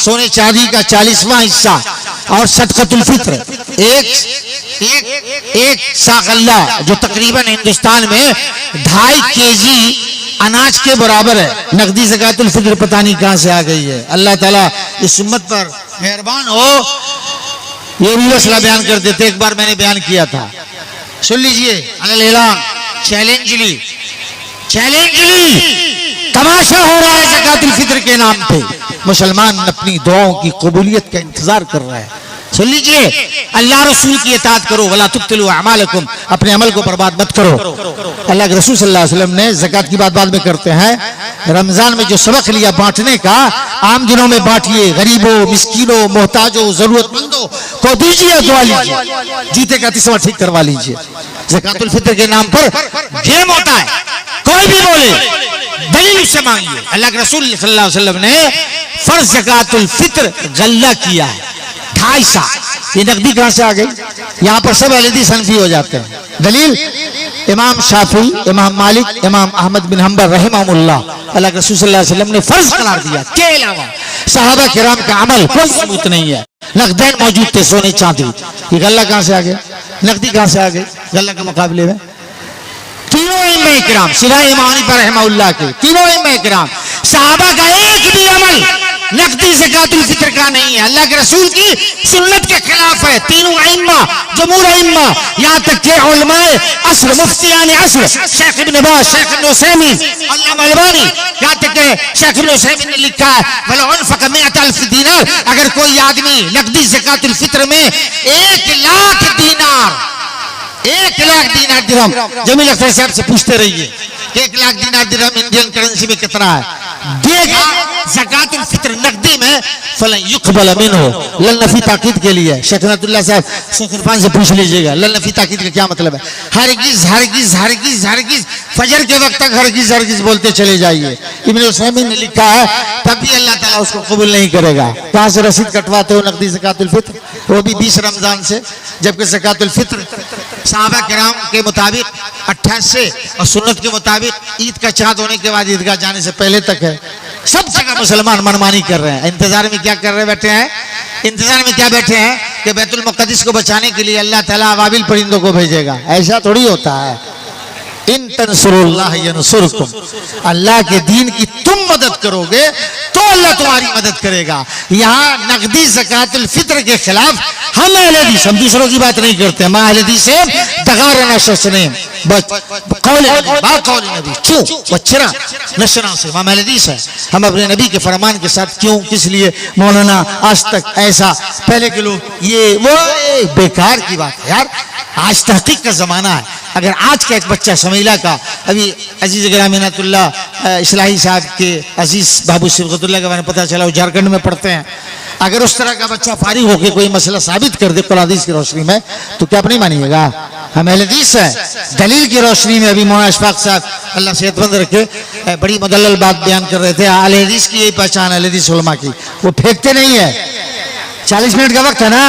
सोने चांदी का 40वां हिस्सा और सदक़तुल फित्र एक सा गल्ला जो तकरीबन हिंदुस्तान में 2.5 केजी अनाज के बराबर है। नकदी ज़कातुल फित्र पता नहीं कहां से आ गई है। अल्लाह ताला इस उम्मत पर मेहरबान हो। ये भी मसला बयान कर देते, एक बार मैंने बयान किया था, सुन लीजिए। चैलेंज ली तमाशा हो रहा है ज़कातुल फित्र के नाम पे। मुसलमान अपनी दुआओं की कबूलियत का इंतजार कर रहा है। सुन लीजिए, अल्लाह रसूल की इताअत करो, वला तुब्तिलू अमालकुम, अपने अमल को बर्बाद मत करो। अल्लाह के रसूल सल्लल्लाहु अलैहि वसल्लम ने ज़कात की बात बाद में करते हैं। रमजान में जो सबक लिया बांटने का, आम दिनों में बांटिए, गरीबों, मिस्कीनों, मोहताजों, जरूरतमंदों को दीजिए, दुआ लीजिए, जीते का तीसरा ठीक करवा लीजिए। ज़कातुल फित्र के नाम पर गेम होता है, कोई भी बोले, दलील उससे मांगिए। अल्लाह के रसूल सल्लल्लाहु अलैहि वसल्लम ने फर्ज ज़कातुल फित्र गल्ला किया है 2.5 सा। ये नकदी कहां से आ गई? यहां पर सब अहले हदीस हनफी हो जाते हैं। दलील इमाम शाफी, इमाम मालिक, इमाम अहमद बिन हंबल रहमहुल्लाह, अल्लाह के रसूल सल्लल्लाहु अलैहि वसल्लम ने फर्ज करार दिया के अलावा सहाबा किराम का अमल कोई सबूत नहीं है। नकदैन मौजूद थे, सोने चांदी। ये गल्ला कहां से आ गया? नकदी कहां से आ गई गल्ला के मुकाबले में? तीनों इमाम किराम सिवाय इमाम हनीफा रहमहुल्लाह के, तीनों इमाम किराम सहाबा का एक भी अमल नकदी ज़कातुल फित्र का नहीं है, अल्लाह के रसूल की सुन्नत के खिलाफ है। तीनों अइम्मा, जमहूर अइम्मा, यहाँ तक के उलमाए अस्र, मुफ्तियान अस्र, शेख इब्न बाज, शेख इब्न उसैमीन, अल्लामा अलबानी, यहाँ तक के शेख इब्न उसैमीन ने लिखा है, वलो अनफक़ 100,000 दीनार, अगर कोई आदमी नकदी ज़कातुल फित्र में 1 लाख दीनार, 1 लाख दीनार दिरहम, जमील अख्तर साहब से पूछते रहिए 1 लाख दीनार दिरहम इंडियन करेंसी में कितना है, देगा ज़कातुल फित्र नकदी में, फलन युक़बल मिन्हु, ललनफी ताकीद के लिए। शेख नअतुल्लाह साहब शेख इरफान से पूछ लीजिएगा ललनफी ताकीद का क्या मतलब है। हरगिज़ हरगिज़ हरगिज़ हरगिज़ फजर के वक्त तक हरगिज़ हरगिज़ बोलते चले जाइए। इब्न उसैमीन ने लिखा है, तब भी अल्लाह ताला उसको कबूल नहीं करेगा। कहां से रसीद कटवाते हो नकदी ज़कातुल फित्र? वो भी 20 रमजान से, जबकि ज़कातुल फित्र सहाबा किराम के मुताबिक 28 से और सुन्नत के मुताबिक ईद का चाँद होने के बाद ईदगाह जाने से पहले तक है। सब जगह मुसलमान मनमानी कर रहे हैं। इंतजार में क्या कर रहे बैठे हैं? इंतजार में क्या बैठे हैं कि बैतुल मुक़द्दिस को बचाने के लिए अल्लाह ताला अबाबिल परिंदों को भेजेगा। ऐसा थोड़ी होता है। इन तंसुरुल्लाह यंसुरकुम, अल्लाह के दीन की तुम मदद करोगे तो अल्लाह तुम्हारी मदद करेगा। यहाँ नकदी ज़कातुल फित्र के खिलाफ हम अहले हदीस, हम दूसरों की बात नहीं करते, हम अहले हदीस से दगारना शसने से हम अहले हदीस है। हम अपने नबी के फरमान के साथ क्यों, किस लिए मौलाना आज तक ऐसा, पहले के लोग ये वो, बेकार की बात है यार। आज तहकीक का जमाना है। अगर आज का एक बच्चा शमीला का, अभी अजीज ग्रामीणतुल्लाह इस्लाही साहब के अजीज बाबू सिबगतुल्लाह के बारे में पता चला, वो झारखंड में पढ़ते हैं, अगर उस तरह का बच्चा फारिग होकर कोई मसला साबित कर दे कुरान हदीस की रोशनी में, तो क्या आप नहीं मानिएगा? हम अहले हदीस है। दलील की रोशनी में अभी मौलाना अशफाक साहब अल्लाह सेहतमंद रखे बड़ी मुदल्लल बात बयान कर रहे थे। अहले हदीस की यही पहचान, अहले हदीस उलमा की, वो फेंकते नहीं है। 40 मिनट का वक्त है ना,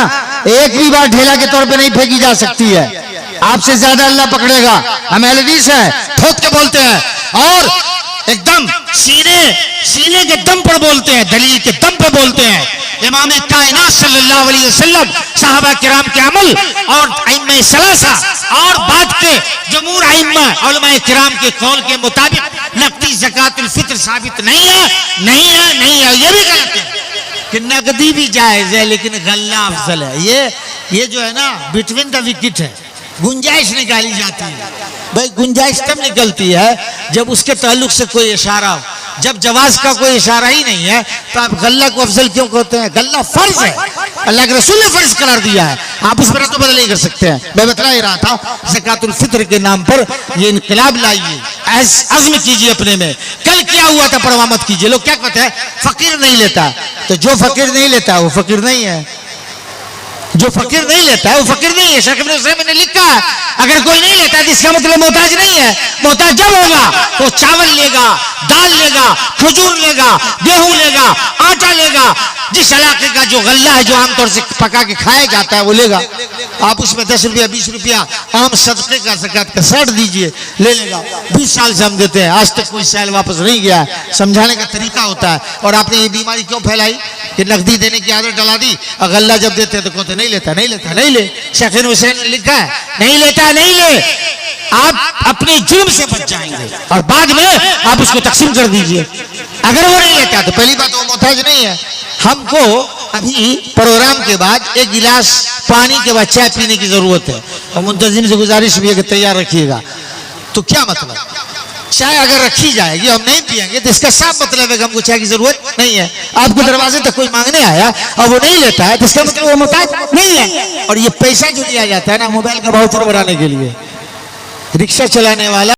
एक भी बात ढेला के तौर पे नहीं फेंकी जा सकती है। आपसे ज्यादा अल्लाह पकड़ेगा। हम अहले हदीस हैं, ठोक के बोलते हैं और एकदम सीने के दम पर बोलते हैं, दलील के दम पर बोलते हैं। इमाम कायनात सल्लल्लाहु अलैहि वसल्लम, सहाबा किराम के अमल और अइम्मा सलासा और बाद के जमहूर अइम्मा उलमा किराम के कौल के मुताबिक नकदी ज़कातुल फित्र साबित नहीं है, नहीं है, नहीं है। ये भी गलत है कि नकदी भी जायज है लेकिन गल्ला अफजल है। ये जो है ना बिटवीन द विकेट है, गुंजाइश निकाली जाती है। भाई गुंजाइश तब निकलती है जब उसके ताल्लुक से कोई इशारा हो। जब जवाज का कोई इशारा ही नहीं है तो आप गल्ला को अफजल क्यों कहते हैं? गल्ला फर्ज है, अल्लाह के रसूल ने फर्ज करार दिया है, आप उस पर तो बदल नहीं कर सकते हैं। मैं बता ही रहा था, ज़कातुल फित्र के नाम पर ये इनकलाब लाइए, अज़्म कीजिए अपने में। कल क्या हुआ था परवाह मत कीजिए। लोग क्या कहते हैं? फकीर नहीं लेता, तो जो फकीर नहीं लेता वो फकीर नहीं है, जो फकीर नहीं लेता है वो फकीर नहीं है। शेख इब्न उसैमीन ने लिखा है, अगर कोई नहीं लेता तो इसका मतलब मोहताज नहीं है। मोहताज जब होगा तो चावल लेगा, दाल लेगा, खजूर लेगा, गेहूं लेगा, आटा लेगा, जिस इलाके का जो गल्ला है जो आमतौर से पका के खाया जाता है वो लेगा। आप उसमें 10 रुपया 20 रुपया आम सदके का ज़कात का 60 दीजिए, ले लेगा। 20 साल से हम देते हैं, आज तक कोई साल वापस नहीं गया है। समझाने का तरीका होता है। और आपने ये बीमारी क्यों फैलाई कि नकदी देने की आदत डला दी। अगल्ला जब देते हैं तो कहते नहीं लेता नहीं लेता नहीं ले। शेख हुसैन ने लिखा है नहीं लेता नहीं ले, आप अपने जुर्म से बच जाएंगे और बाद में आप उसको तकसीम कर दीजिए। अगर वो नहीं लेता तो पहली बात वो मोहताज नहीं है। हमको अभी प्रोग्राम के बाद एक गिलास पानी के बाद चाय पीने की जरूरत है और मुंतजिम से गुजारिश भी है कि तैयार रखिएगा। तो क्या मतलब, चाय अगर रखी जाएगी हम नहीं पिएंगे तो इसका साफ मतलब है कि हमको चाय की जरूरत नहीं है। आपको दरवाजे तक कोई मांगने आया और वो नहीं लेता है तो इसका मतलब वो मोहताज नहीं है। और ये पैसा जो दिया जाता है ना मोबाइल का भाव बढ़ाने के लिए, रिक्शा चलाने वाला